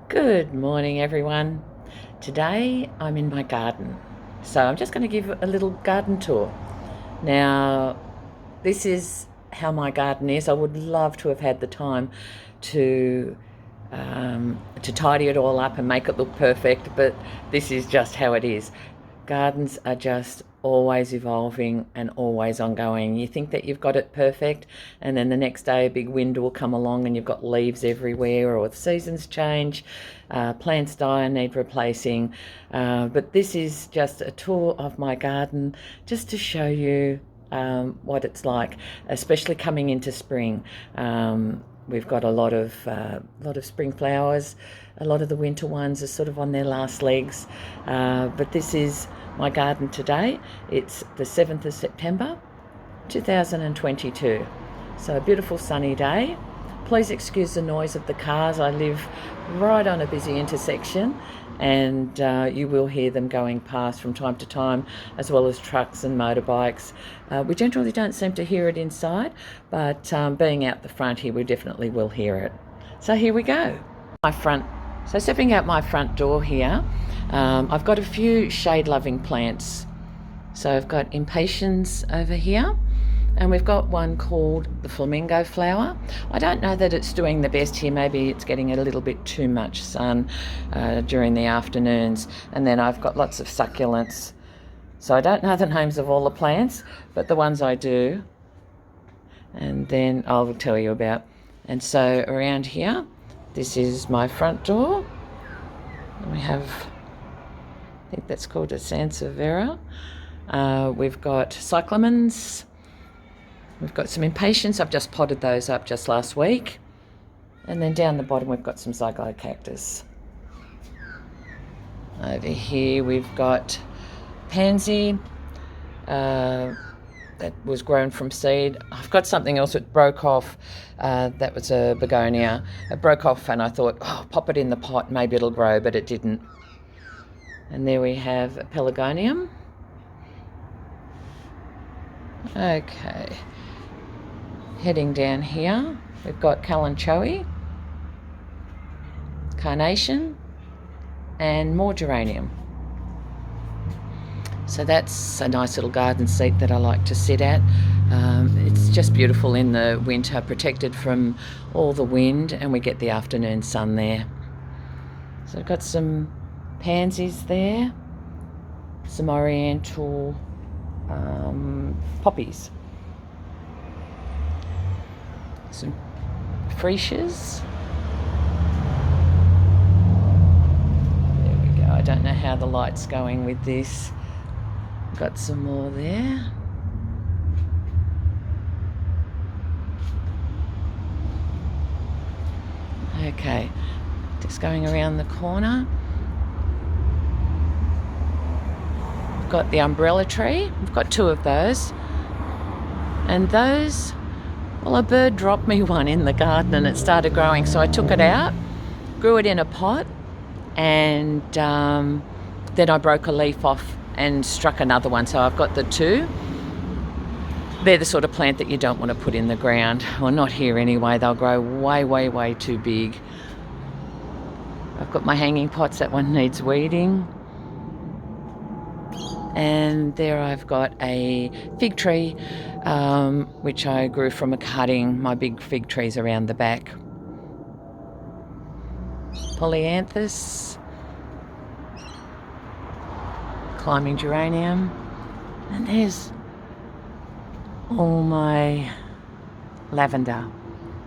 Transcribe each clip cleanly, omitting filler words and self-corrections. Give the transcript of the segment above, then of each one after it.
Good morning, everyone. Today I'm in my garden, so I'm just going to give a little garden tour. Now, this is how my garden is. I would love to have had the time to to tidy it all up and make it look perfect, but this is just how it is. Gardens are just always evolving and always ongoing. You think that you've got it perfect, and then the next day a big wind will come along and you've got leaves everywhere, or the seasons change, plants die and need replacing. But this is just a tour of my garden just to show you what it's like, especially coming into spring. We've got a lot of spring flowers. A lot of the winter ones are sort of on their last legs, but this is my garden today. It's the 7th of September 2022. So a beautiful sunny day. Please excuse the noise of the cars. I live right on a busy intersection, and you will hear them going past from time to time, as well as trucks and motorbikes. We generally don't seem to hear it inside, but being out the front here, we definitely will hear it. So here we go. So stepping out my front door here, I've got a few shade-loving plants. So I've got impatiens over here, and we've got one called the flamingo flower. I don't know that it's doing the best here. Maybe it's getting a little bit too much sun during the afternoons. And then I've got lots of succulents. So I don't know the names of all the plants, but the ones I do, and then I'll tell you about. And so around here, this is my front door. And we have, I think that's called a Sansevieria. We've got cyclamens. We've got some impatiens. I've just potted those up just last week. And then down the bottom we've got some zygocactus. Over here we've got pansy that was grown from seed. I've got something else that broke off. That was a begonia. It broke off and I thought, oh, pop it in the pot, maybe it'll grow, but it didn't. And there we have a pelargonium. Okay. Heading down here, we've got kalanchoe, carnation, and more geranium. So that's a nice little garden seat that I like to sit at. It's just beautiful in the winter, protected from all the wind, and we get the afternoon sun there. So I've got some pansies there, some oriental poppies, some freesias. There we go. I don't know how the light's going with this. Got some more there. Okay, just going around the corner. We've got the umbrella tree. We've got two of those. And those, well, a bird dropped me one in the garden and it started growing, so I took it out, grew it in a pot, and then I broke a leaf off and struck another one. So I've got the two. They're the sort of plant that you don't want to put in the ground, or not here anyway. They'll grow way, way, way too big. I've got my hanging pots. That one needs weeding. And there I've got a fig tree, which I grew from a cutting, my big fig trees around the back. Polyanthus, climbing geranium, and there's all my lavender.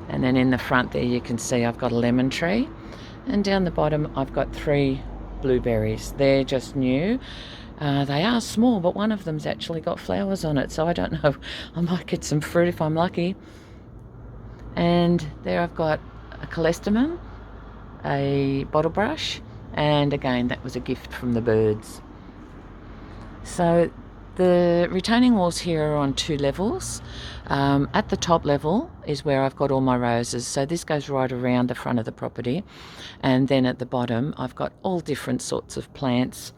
And then in the front there you can see I've got a lemon tree, and down the bottom I've got 3 blueberries. They're just new. They are small, but one of them's actually got flowers on it, so I don't know, I might get some fruit if I'm lucky. And there I've got a calestimum, a bottle brush, and again that was a gift from the birds. So the retaining walls here are on 2 levels. At the top level is where I've got all my roses, so this goes right around the front of the property. And then at the bottom I've got all different sorts of plants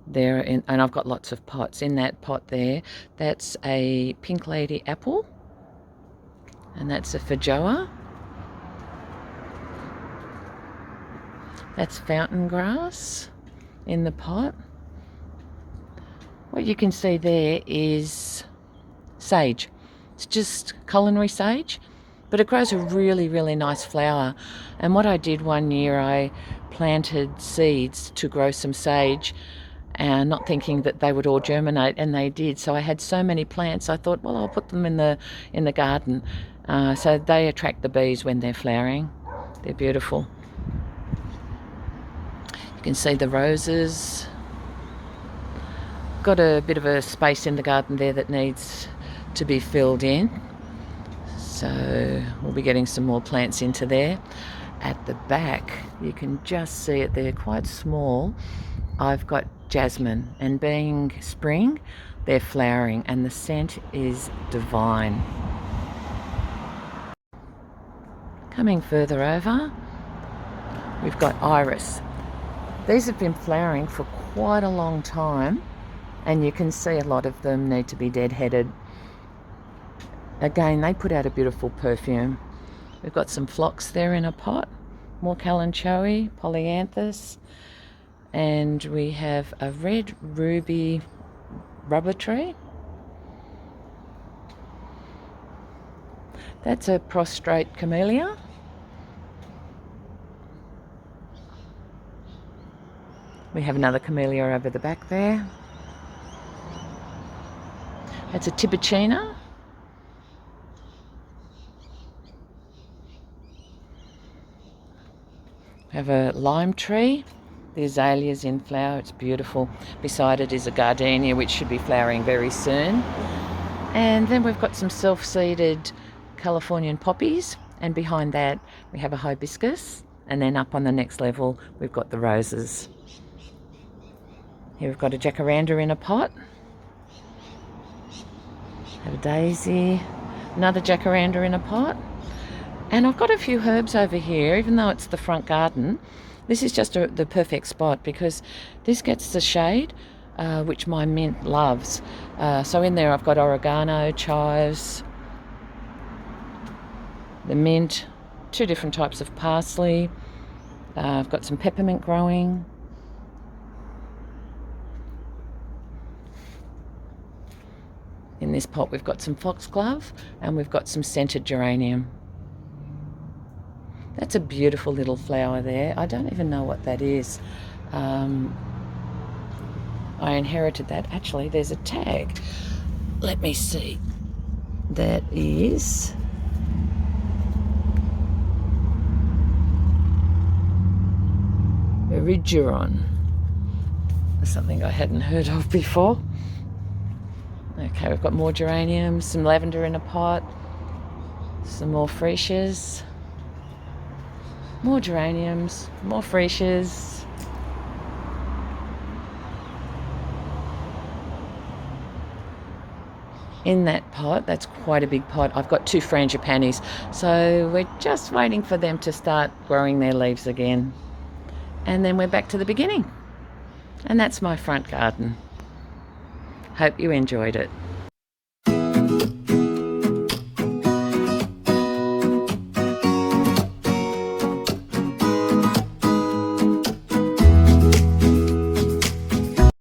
there, and I've got lots of pots. In that pot there, that's a pink lady apple, and that's a feijoa. That's fountain grass in the pot. What you can see there is sage. It's just culinary sage, but it grows a really, really nice flower. And what I did one year, I planted seeds to grow some sage, and not thinking that they would all germinate, and they did. So I had so many plants, I thought, well, I'll put them in the garden. So they attract the bees when they're flowering. They're beautiful. You can see the roses. Got a bit of a space in the garden there that needs to be filled in. So we'll be getting some more plants into there. At the back, you can just see it there, quite small. I've got jasmine, and being spring, they're flowering, and the scent is divine. Coming further over, we've got iris. These have been flowering for quite a long time, and you can see a lot of them need to be deadheaded. Again, they put out a beautiful perfume. We've got some phlox there in a pot, more kalanchoe, polyanthus, and we have a red ruby rubber tree. That's a prostrate camellia. We have another camellia over the back there. That's a tibucina. We have a lime tree. The azalea's in flower, it's beautiful. Beside it is a gardenia, which should be flowering very soon. And then we've got some self-seeded Californian poppies, and behind that we have a hibiscus, and then up on the next level we've got the roses. Here we've got a jacaranda in a pot. Have a daisy, another jacaranda in a pot. And I've got a few herbs over here, even though it's the front garden. This is just the perfect spot because this gets the shade, which my mint loves. So in there I've got oregano, chives, the mint, 2 different types of parsley. I've got some peppermint growing. In this pot we've got some foxglove, and we've got some scented geranium. That's a beautiful little flower there. I don't even know what that is. I inherited that. Actually, there's a tag. Let me see. That is Erigeron. Something I hadn't heard of before. Okay, we've got more geraniums, some lavender in a pot, some more freesias. More geraniums, more freesias. In that pot, that's quite a big pot, I've got 2 frangipanis. So we're just waiting for them to start growing their leaves again. And then we're back to the beginning. And that's my front garden. Hope you enjoyed it.